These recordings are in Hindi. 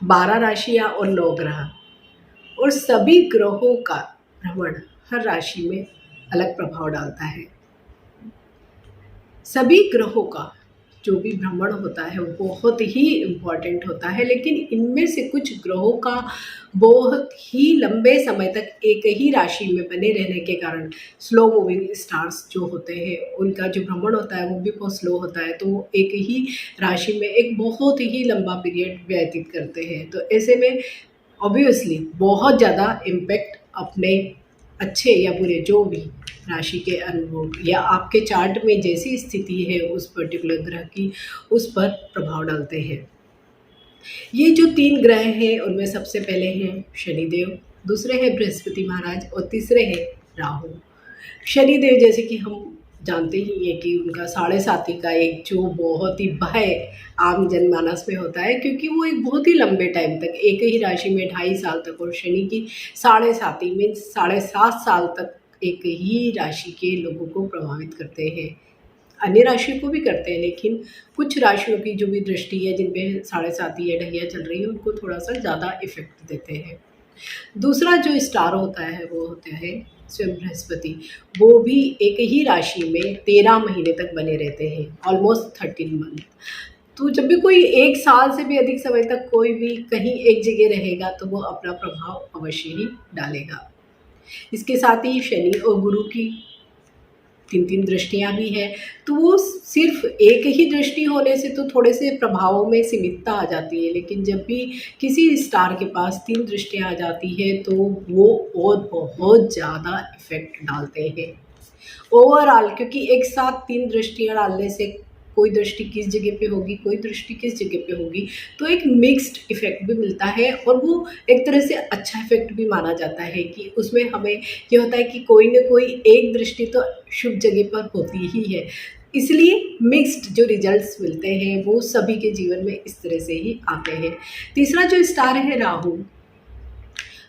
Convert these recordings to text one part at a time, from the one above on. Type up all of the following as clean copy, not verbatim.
12 राशियाँ और 9 ग्रह, और सभी ग्रहों का भ्रमण हर राशि में अलग प्रभाव डालता है। सभी ग्रहों का जो भी भ्रमण होता है वो बहुत ही इम्पॉर्टेंट होता है, लेकिन इनमें से कुछ ग्रहों का बहुत ही लंबे समय तक एक ही राशि में बने रहने के कारण स्लो मूविंग स्टार्स जो होते हैं उनका जो भ्रमण होता है वो भी बहुत स्लो होता है, तो वो एक ही राशि में एक बहुत ही लंबा पीरियड व्यतीत करते हैं। तो ऐसे में ऑब्वियसली बहुत ज़्यादा इम्पैक्ट अपने अच्छे या बुरे जो भी राशि के अनुभव या आपके चार्ट में जैसी स्थिति है उस पर्टिकुलर ग्रह की, उस पर प्रभाव डालते हैं। ये जो 3 ग्रह हैं उनमें सबसे पहले हैं शनिदेव, दूसरे हैं बृहस्पति महाराज और तीसरे हैं राहु। शनिदेव जैसे कि हम जानते ही हैं कि उनका साढ़े साती का एक जो बहुत ही भय आम जनमानस में होता है, क्योंकि वो एक बहुत ही लंबे टाइम तक एक ही राशि में 2.5 साल तक, और शनि की साढ़े साती मीन्स 7.5 साल तक एक ही राशि के लोगों को प्रभावित करते हैं। अन्य राशियों को भी करते हैं, लेकिन कुछ राशियों की जो भी दृष्टि है जिन पे साढ़े साती या ढैया चल रही है उनको थोड़ा सा ज़्यादा इफेक्ट देते हैं। दूसरा जो स्टार होता है वो होता है स्वयं बृहस्पति। वो भी एक ही राशि में 13 महीने तक बने रहते हैं, ऑलमोस्ट 13 मंथ। तो जब भी कोई 1 साल से भी अधिक समय तक कोई भी कहीं एक जगह रहेगा तो वो अपना प्रभाव अवश्य ही डालेगा। इसके साथ ही शनि और गुरु की 3-3 दृष्टियाँ भी हैं, तो वो सिर्फ एक ही दृष्टि होने से तो थोड़े से प्रभावों में सीमितता आ जाती है, लेकिन जब भी किसी स्टार के पास 3 दृष्टियाँ आ जाती है तो वो और बहुत ज़्यादा इफ़ेक्ट डालते हैं ओवरऑल, क्योंकि एक साथ 3 दृष्टियाँ डालने से कोई दृष्टि किस जगह पे होगी, कोई दृष्टि किस जगह पे होगी, तो एक मिक्स्ड इफ़ेक्ट भी मिलता है, और वो एक तरह से अच्छा इफ़ेक्ट भी माना जाता है कि उसमें हमें ये होता है कि कोई न कोई एक दृष्टि तो शुभ जगह पर होती ही है। इसलिए मिक्स्ड जो रिजल्ट्स मिलते हैं वो सभी के जीवन में इस तरह से ही आते हैं। तीसरा जो स्टार है राहु,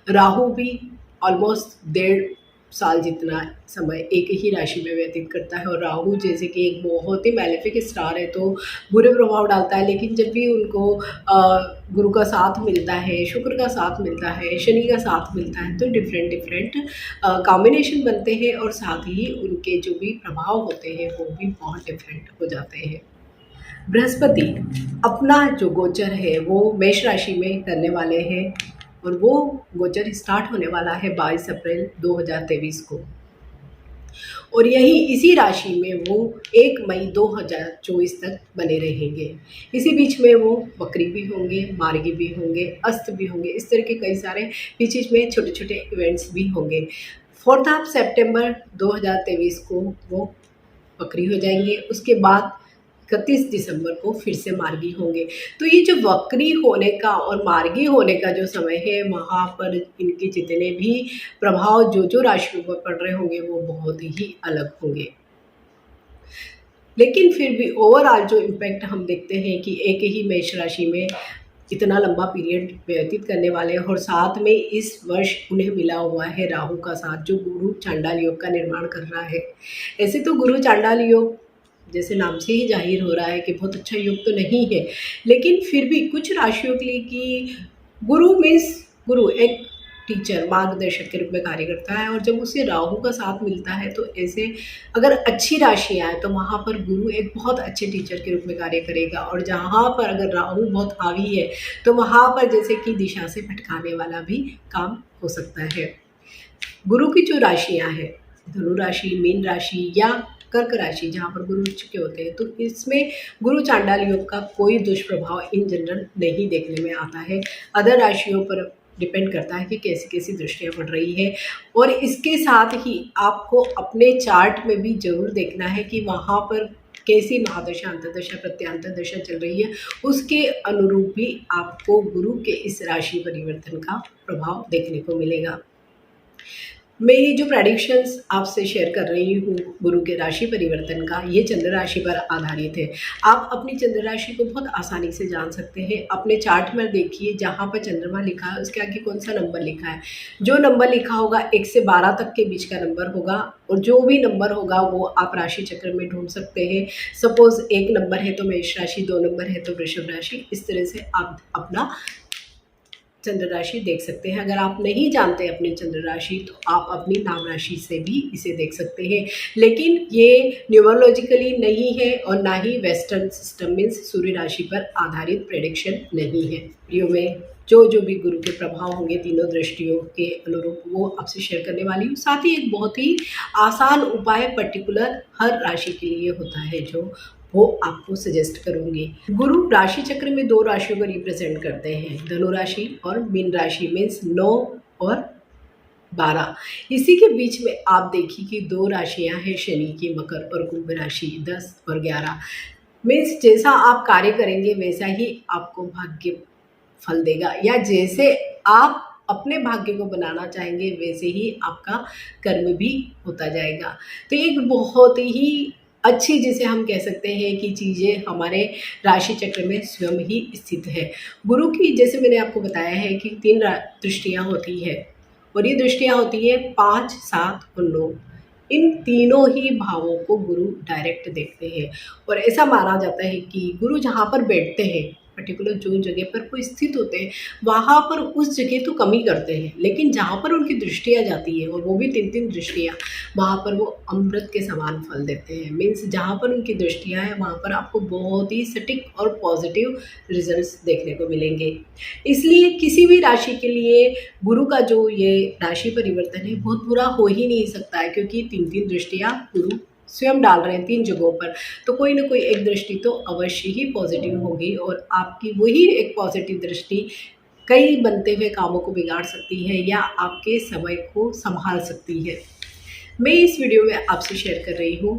राहु भी ऑलमोस्ट 1.5 साल जितना समय एक ही राशि में व्यतीत करता है, और राहु जैसे कि एक बहुत ही मैलेफिक स्टार है तो बुरे प्रभाव डालता है, लेकिन जब भी उनको गुरु का साथ मिलता है, शुक्र का साथ मिलता है, शनि का साथ मिलता है, तो डिफरेंट कॉम्बिनेशन बनते हैं, और साथ ही उनके जो भी प्रभाव होते हैं वो भी बहुत डिफरेंट हो जाते हैं। बृहस्पति अपना जो गोचर है वो मेष राशि में करने वाले हैं, और वो गोचर स्टार्ट होने वाला है 22 अप्रैल 2023 को, और यही इसी राशि में वो 1 मई 2024 तक बने रहेंगे। इसी बीच में वो वक्री भी होंगे, मार्गी भी होंगे, अस्त भी होंगे, इस तरह के कई सारे बीच में छोटे छोटे इवेंट्स भी होंगे। 4 सितंबर 2023 को वो वक्री हो जाएंगे, उसके बाद 31 दिसंबर को फिर से मार्गी होंगे। तो ये जो वक्री होने का और मार्गी होने का जो समय है वहाँ पर इनके जितने भी प्रभाव जो राशियों पर पड़ रहे होंगे वो बहुत ही अलग होंगे, लेकिन फिर भी ओवरऑल जो इम्पैक्ट हम देखते हैं कि एक ही मेष राशि में इतना लंबा पीरियड व्यतीत करने वाले हैं, और साथ में इस वर्ष उन्हें मिला हुआ है राहु का साथ जो गुरु चांडाल योग का निर्माण कर रहा है। ऐसे तो गुरु चांडाल योग जैसे नाम से ही जाहिर हो रहा है कि बहुत अच्छा योग तो नहीं है, लेकिन फिर भी कुछ राशियों के लिए कि गुरु मीन्स गुरु एक टीचर मार्गदर्शक के रूप में कार्य करता है, और जब उसे राहु का साथ मिलता है तो ऐसे अगर अच्छी राशियाँ हैं तो वहाँ पर गुरु एक बहुत अच्छे टीचर के रूप में कार्य करेगा, और जहाँ पर अगर राहु बहुत हावी है तो वहाँ पर जैसे कि दिशा से भटकाने वाला भी काम हो सकता है। गुरु की जो राशियाँ हैं धनु राशि, मीन राशि या कर्क राशि जहाँ पर गुरु उच्च के होते हैं, तो इसमें गुरु चांडाल योग का कोई दुष्प्रभाव इन जनरल नहीं देखने में आता है। अदर राशियों पर डिपेंड करता है कि कैसी कैसी दृष्टियाँ पड़ रही है, और इसके साथ ही आपको अपने चार्ट में भी जरूर देखना है कि वहाँ पर कैसी महादशा, अंतर्दशा, प्रत्यांतर दशा चल रही है, उसके अनुरूप भी आपको गुरु के इस राशि परिवर्तन का प्रभाव देखने को मिलेगा। मैं ये जो प्रेडिक्शंस आपसे शेयर कर रही हूँ गुरु के राशि परिवर्तन का, ये चंद्र राशि पर आधारित है। आप अपनी चंद्र राशि को बहुत आसानी से जान सकते हैं। अपने चार्ट में देखिए जहाँ पर चंद्रमा लिखा है उसके आगे कौन सा नंबर लिखा है। जो नंबर लिखा होगा 1 से 12 तक के बीच का नंबर होगा, और जो भी नंबर होगा वो आप राशि चक्र में ढूंढ सकते हैं। सपोज 1 नंबर है तो मेष राशि, 2 नंबर है तो वृषभ राशि, इस तरह से आप अपना चंद्र राशि देख सकते हैं। अगर आप नहीं जानते अपनी चंद्र राशि तो आप अपनी नाम राशि से भी इसे देख सकते हैं, लेकिन ये न्यूमरोलॉजिकली नहीं है और ना ही वेस्टर्न सिस्टम मीन्स सूर्य राशि पर आधारित प्रेडिक्शन नहीं है। वीडियो में जो भी गुरु के प्रभाव होंगे तीनों दृष्टियों के अनुरूप वो आपसे शेयर करने वाली हूँ। साथ ही एक बहुत ही आसान उपाय पर्टिकुलर हर राशि के लिए होता है जो वो आपको सजेस्ट करूंगी। गुरु राशि चक्र में 2 राशियों को रिप्रेजेंट करते हैं, धनु राशि और मीन राशि मीन्स 9 और 12। इसी के बीच में आप देखिए कि 2 राशियां हैं शनि की, मकर और कुंभ राशि 10 और 11। मीन्स जैसा आप कार्य करेंगे वैसा ही आपको भाग्य फल देगा, या जैसे आप अपने भाग्य को बनाना चाहेंगे वैसे ही आपका कर्म भी होता जाएगा। तो एक बहुत ही अच्छी, जिसे हम कह सकते हैं कि चीज़ें हमारे राशि चक्र में स्वयं ही स्थित है। गुरु की जैसे मैंने आपको बताया है कि 3 दृष्टियाँ होती है और ये दृष्टियाँ होती है 5, 7 और 9। इन तीनों ही भावों को गुरु डायरेक्ट देखते हैं और ऐसा माना जाता है कि गुरु जहाँ पर बैठते हैं पर्टिकुलर जो जगह पर वो स्थित होते हैं वहाँ पर उस जगह तो कम ही करते हैं, लेकिन जहाँ पर उनकी दृष्टियाँ जाती है और वो भी 3-3 दृष्टियाँ, वहाँ पर वो अमृत के समान फल देते हैं। मीन्स जहाँ पर उनकी दृष्टियाँ हैं वहाँ पर आपको बहुत ही सटीक और पॉजिटिव रिजल्ट्स देखने को मिलेंगे। इसलिए किसी भी राशि के लिए गुरु का जो ये राशि परिवर्तन है बहुत बुरा हो ही नहीं सकता है, क्योंकि 3-3 दृष्टियाँ गुरु स्वयं डाल रहे हैं 3 जगहों पर, तो कोई ना कोई एक दृष्टि तो अवश्य ही पॉजिटिव होगी और आपकी वही एक पॉजिटिव दृष्टि कई बनते हुए कामों को बिगाड़ सकती है या आपके समय को संभाल सकती है। मैं इस वीडियो में आपसे शेयर कर रही हूँ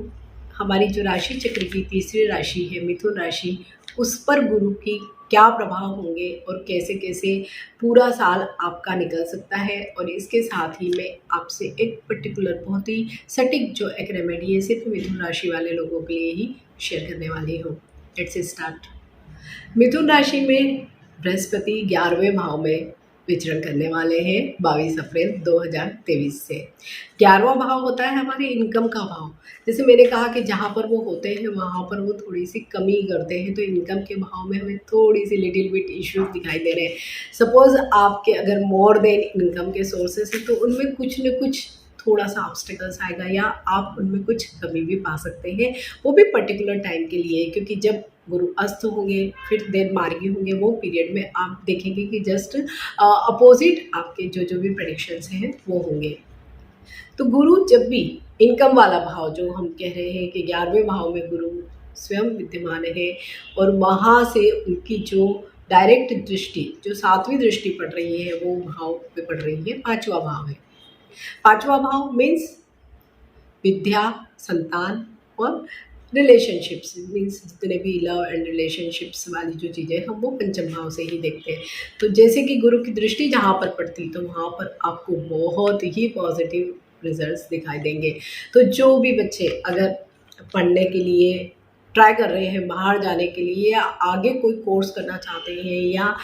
हमारी जो राशि चक्र की तीसरी राशि है मिथुन राशि, उस पर गुरु की क्या प्रभाव होंगे और कैसे कैसे पूरा साल आपका निकल सकता है। और इसके साथ ही मैं आपसे एक पर्टिकुलर बहुत ही सटीक जो एक रेमेडी है सिर्फ मिथुन राशि वाले लोगों के लिए ही शेयर करने वाली हूँ। Let's start. मिथुन राशि में बृहस्पति 11वें भाव में विचरण करने वाले हैं 22 अप्रैल 2023 से। 11वां भाव होता है हमारे इनकम का भाव। जैसे मैंने कहा कि जहाँ पर वो होते हैं वहाँ पर वो थोड़ी सी कमी करते हैं, तो इनकम के भाव में हमें थोड़ी सी लिटिल बिट इश्यूज दिखाई दे रहे हैं। सपोज़ आपके अगर मोर देन इनकम के सोर्सेस हैं तो उनमें कुछ न कुछ थोड़ा सा ऑब्स्टिकल्स आएगा या आप उनमें कुछ कमी भी पा सकते हैं, वो भी पर्टिकुलर टाइम के लिए, क्योंकि जब गुरु अस्त होंगे फिर देर मार्गी होंगे वो पीरियड में आप देखेंगे कि जस्ट अपोजिट आपके जो भी प्रेडिक्शंस हैं वो होंगे। तो गुरु जब भी इनकम वाला भाव जो हम कह रहे हैं कि 11वें भाव में गुरु स्वयं विद्यमान है और वहाँ से उनकी जो डायरेक्ट दृष्टि जो 7वीं दृष्टि पड़ रही है वो भाव पे पड़ रही है, 5वां भाव है। 5वां भाव मीन्स विद्या, संतान और रिलेशनशिप्स, मीन्स जितने भी लव एंड रिलेशनशिप्स वाली जो चीज़ें हम वो पंचम भाव से ही देखते हैं। तो जैसे कि गुरु की दृष्टि जहाँ पर पड़ती तो वहाँ पर आपको बहुत ही पॉजिटिव रिजल्ट्स दिखाई देंगे। तो जो भी बच्चे अगर पढ़ने के लिए ट्राई कर रहे हैं, बाहर जाने के लिए या आगे कोई कोर्स करना चाहते हैं या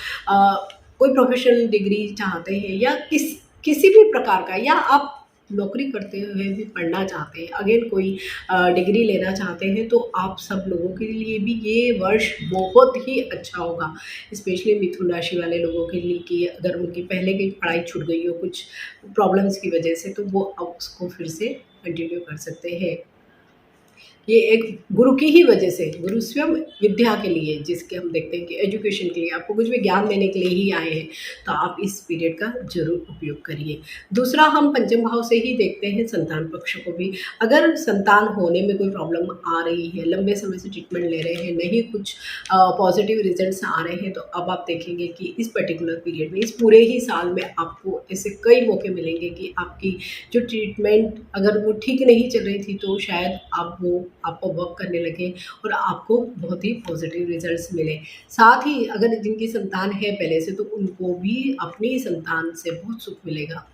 कोई प्रोफेशनल डिग्री चाहते हैं या किसी भी प्रकार का, या आप नौकरी करते हुए भी पढ़ना चाहते हैं, अगेन कोई डिग्री लेना चाहते हैं, तो आप सब लोगों के लिए भी ये वर्ष बहुत ही अच्छा होगा। स्पेशली मिथुन राशि वाले लोगों के लिए कि अगर उनकी पहले की पढ़ाई छूट गई हो कुछ प्रॉब्लम्स की वजह से, तो वो अब उसको फिर से कंटिन्यू कर सकते हैं। ये एक गुरु की ही वजह से, गुरु स्वयं विद्या के लिए, जिसके हम देखते हैं कि एजुकेशन के लिए आपको कुछ भी ज्ञान देने के लिए ही आए हैं, तो आप इस पीरियड का जरूर उपयोग करिए। दूसरा, हम पंचम भाव से ही देखते हैं संतान पक्ष को भी। अगर संतान होने में कोई प्रॉब्लम आ रही है, लंबे समय से ट्रीटमेंट ले रहे हैं, नहीं कुछ पॉजिटिव रिजल्ट्स आ रहे हैं, तो अब आप देखेंगे कि इस पर्टिकुलर पीरियड में, इस पूरे ही साल में आपको ऐसे कई मौके मिलेंगे कि आपकी जो ट्रीटमेंट अगर वो ठीक नहीं चल रही थी तो शायद आपको वर्क करने लगे और आपको बहुत ही पॉजिटिव रिजल्ट्स मिले। साथ ही अगर जिनकी संतान है पहले से, तो उनको भी अपनी संतान से बहुत सुख मिलेगा।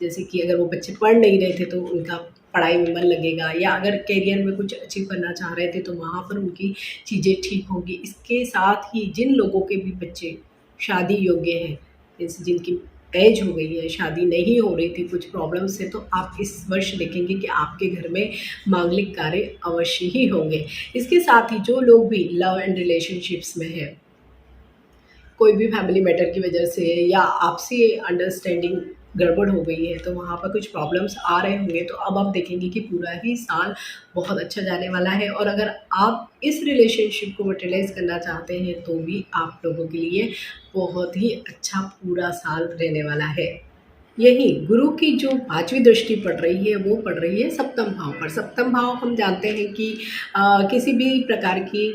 जैसे कि अगर वो बच्चे पढ़ नहीं रहे थे तो उनका पढ़ाई में मन लगेगा, या अगर करियर में कुछ अचीव करना चाह रहे थे तो वहाँ पर उनकी चीज़ें ठीक होंगी। इसके साथ ही जिन लोगों के भी बच्चे शादी योग्य हैं, जैसे जिनकी एज हो गई है, शादी नहीं हो रही थी कुछ प्रॉब्लम से, तो आप इस वर्ष देखेंगे कि आपके घर में मांगलिक कार्य अवश्य ही होंगे। इसके साथ ही जो लोग भी लव एंड रिलेशनशिप्स में है, कोई भी फैमिली मैटर की वजह से या आपसी अंडरस्टैंडिंग गड़बड़ हो गई है, तो वहाँ पर कुछ प्रॉब्लम्स आ रहे होंगे, तो अब आप देखेंगे कि पूरा ही साल बहुत अच्छा जाने वाला है। और अगर आप इस रिलेशनशिप को मटेरियलाइज़ करना चाहते हैं, तो भी आप लोगों के लिए बहुत ही अच्छा पूरा साल रहने वाला है। यही गुरु की जो 5वीं दृष्टि पड़ रही है, वो पड़ रही है सप्तम भाव पर। सप्तम भाव हम जानते हैं कि किसी भी प्रकार की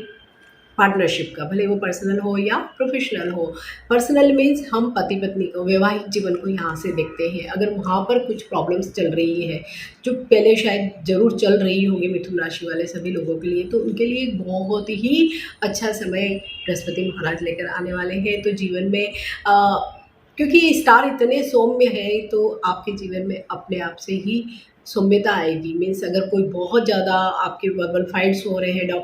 पार्टनरशिप का, भले वो पर्सनल हो या प्रोफेशनल हो। पर्सनल मीन्स हम पति पत्नी को, वैवाहिक जीवन को यहाँ से देखते हैं। अगर वहाँ पर कुछ प्रॉब्लम्स चल रही है, जो पहले शायद ज़रूर चल रही होंगी मिथुन राशि वाले सभी लोगों के लिए, तो उनके लिए एक बहुत ही अच्छा समय बृहस्पति महाराज लेकर आने वाले हैं। तो जीवन में क्योंकि स्टार इतने सौम्य है, तो आपके जीवन में अपने आप से ही सौम्यता आएगी। मीन्स अगर कोई बहुत ज़्यादा आपके वर्बल फाइट्स हो रहे हैं,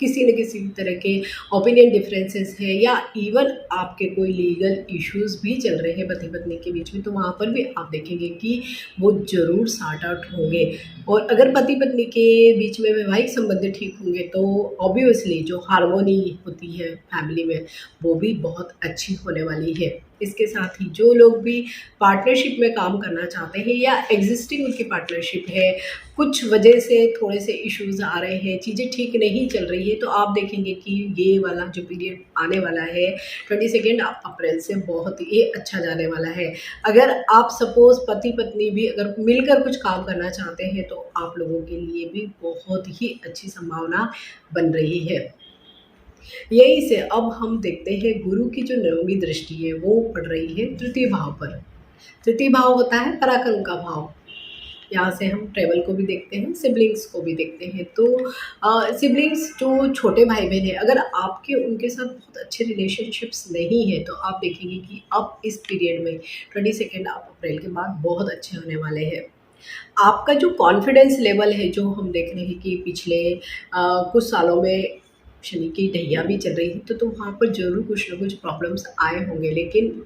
किसी न किसी तरह के ओपिनियन डिफरेंसेस है, या इवन आपके कोई लीगल इश्यूज़ भी चल रहे हैं पति पत्नी के बीच में, तो वहाँ पर भी आप देखेंगे कि वो ज़रूर सॉर्ट आउट होंगे। और अगर पति पत्नी के बीच में वैवाहिक संबंध ठीक होंगे, तो ऑब्वियसली जो हार्मोनी होती है फैमिली में, वो भी बहुत अच्छी होने वाली है। इसके साथ ही जो लोग भी पार्टनरशिप में काम करना चाहते हैं, या एग्जिस्टिंग उनकी पार्टनरशिप है, कुछ वजह से थोड़े से इश्यूज़ आ रहे हैं, चीज़ें ठीक नहीं चल रही है, तो आप देखेंगे कि ये वाला जो पीरियड आने वाला है 22 अप्रैल से बहुत ही अच्छा जाने वाला है। अगर आप सपोज़ पति पत्नी भी अगर मिलकर कुछ काम करना चाहते हैं, तो आप लोगों के लिए भी बहुत ही अच्छी संभावना बन रही है। यहीं से अब हम देखते हैं गुरु की जो 9वीं दृष्टि है, वो पड़ रही है तृतीय भाव पर। तृतीय भाव होता है पराक्रम का भाव। यहाँ से हम ट्रैवल को भी देखते हैं, सिबलिंग्स को भी देखते हैं। तो सिबलिंग्स जो छोटे भाई बहन हैं, अगर आपके उनके साथ बहुत अच्छे रिलेशनशिप्स नहीं है, तो आप देखेंगे कि अब इस पीरियड में 22 अप्रैल के बाद बहुत अच्छे होने वाले हैं। आपका जो कॉन्फिडेंस लेवल है, जो हम देख रहे हैं कि पिछले कुछ सालों में शनि की ढैया भी चल रही है, तो वहाँ पर ज़रूर कुछ ना कुछ प्रॉब्लम्स आए होंगे, लेकिन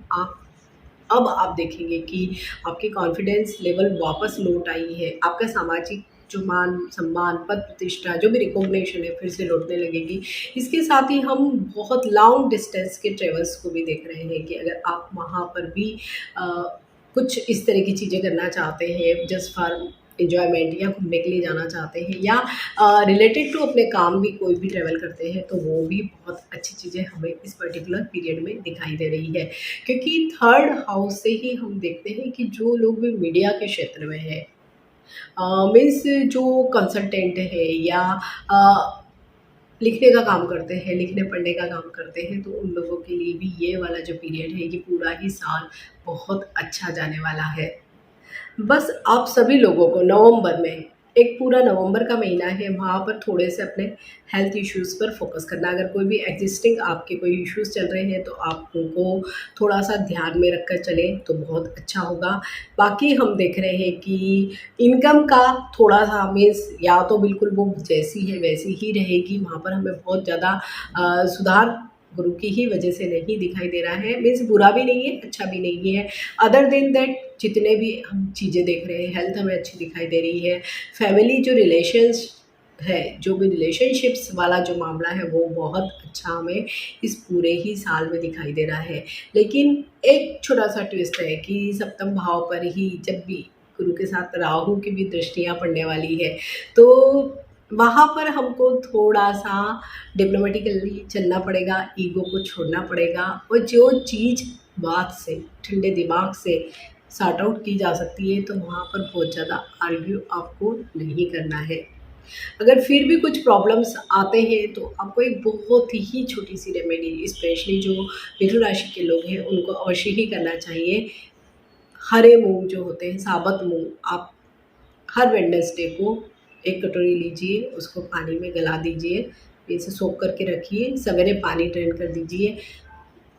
अब आप देखेंगे कि आपकी कॉन्फिडेंस लेवल वापस लौट आई है। आपका सामाजिक जो मान सम्मान, पद प्रतिष्ठा, जो भी रिकॉग्निशन है, फिर से लौटने लगेगी। इसके साथ ही हम बहुत लॉन्ग डिस्टेंस के ट्रेवल्स को भी देख रहे हैं कि अगर आप वहाँ पर भी कुछ इस तरह की चीज़ें करना चाहते हैं, जस्ट फॉर एन्जॉयमेंट, या घूमने के लिए जाना चाहते हैं, या रिलेटेड टू अपने काम भी कोई भी ट्रैवल करते हैं, तो वो भी बहुत अच्छी चीज़ें हमें इस पर्टिकुलर पीरियड में दिखाई दे रही है। क्योंकि 3rd हाउस से ही हम देखते हैं कि जो लोग भी मीडिया के क्षेत्र में है, मीन्स जो कंसल्टेंट है, या लिखने का काम करते हैं, लिखने पढ़ने का काम करते हैं, तो उन लोगों के लिए भी ये वाला जो पीरियड है, ये पूरा ही साल बहुत अच्छा जाने वाला है। बस आप सभी लोगों को नवंबर में, एक पूरा नवंबर का महीना है, वहाँ पर थोड़े से अपने हेल्थ इश्यूज़ पर फोकस करना। अगर कोई भी एग्जिस्टिंग आपके कोई इश्यूज़ चल रहे हैं, तो आप उनको थोड़ा-सा ध्यान में रखकर चलें, तो बहुत अच्छा होगा। बाकी हम देख रहे हैं कि इनकम का थोड़ा-सा मीन्स, या तो बिल्कुल वो जैसी है वैसी ही रहेगी, वहाँ पर हमें बहुत ज़्यादा सुधार गुरु की ही वजह से नहीं दिखाई दे रहा है। मीन्स बुरा भी नहीं है, अच्छा भी नहीं है। अदर देन दैट जितने भी हम चीज़ें देख रहे हैं, हेल्थ हमें अच्छी दिखाई दे रही है। फैमिली जो रिलेशंस है, जो भी रिलेशनशिप्स वाला जो मामला है, वो बहुत अच्छा हमें इस पूरे ही साल में दिखाई दे रहा है। लेकिन एक छोटा-सा ट्विस्ट है कि सप्तम भाव पर ही जब भी गुरु के साथ राहु की भी दृष्टियाँ पड़ने वाली है, तो वहाँ पर हमको थोड़ा-सा डिप्लोमेटिकली चलना पड़ेगा, ईगो को छोड़ना पड़ेगा, और जो चीज़ बात से, ठंडे दिमाग से सॉर्ट आउट की जा सकती है, तो वहाँ पर बहुत ज़्यादा आर्ग्यू आपको नहीं करना है। अगर फिर भी कुछ प्रॉब्लम्स आते हैं, तो आपको एक बहुत ही छोटी-सी रेमेडी, स्पेशली जो मिथुन राशि के लोग हैं, उनको अवश्य ही करना चाहिए। हरे मूँग जो होते हैं, साबुत मूँग, आप हर वेडनेसडे को 1 कटोरी लीजिए, उसको पानी में गला दीजिए, इसे सोक करके रखिए, सवेरे पानी ड्रेन कर दीजिए।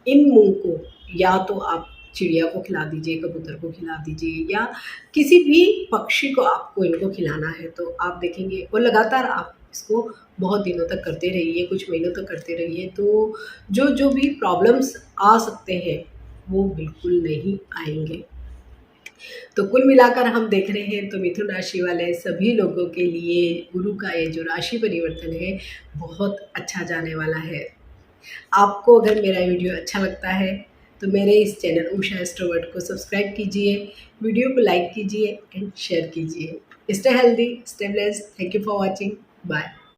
इन मूँग को या तो आप चिड़िया को खिला दीजिए, कबूतर को खिला दीजिए, या किसी भी पक्षी को आपको इनको खिलाना है, तो आप देखेंगे, और लगातार आप इसको बहुत दिनों तक करते रहिए, कुछ महीनों तक करते रहिए, तो जो भी प्रॉब्लम्स आ सकते हैं, वो बिल्कुल नहीं आएँगे। तो कुल मिलाकर हम देख रहे हैं, तो मिथुन राशि वाले सभी लोगों के लिए गुरु का ये जो राशि परिवर्तन है, बहुत अच्छा जाने वाला है। आपको अगर मेरा वीडियो अच्छा लगता है तो मेरे इस चैनल उषा एस्ट्रोवर्ट को सब्सक्राइब कीजिए, वीडियो को लाइक कीजिए एंड शेयर कीजिए। Stay healthy, stay blessed. Thank you for watching. Bye.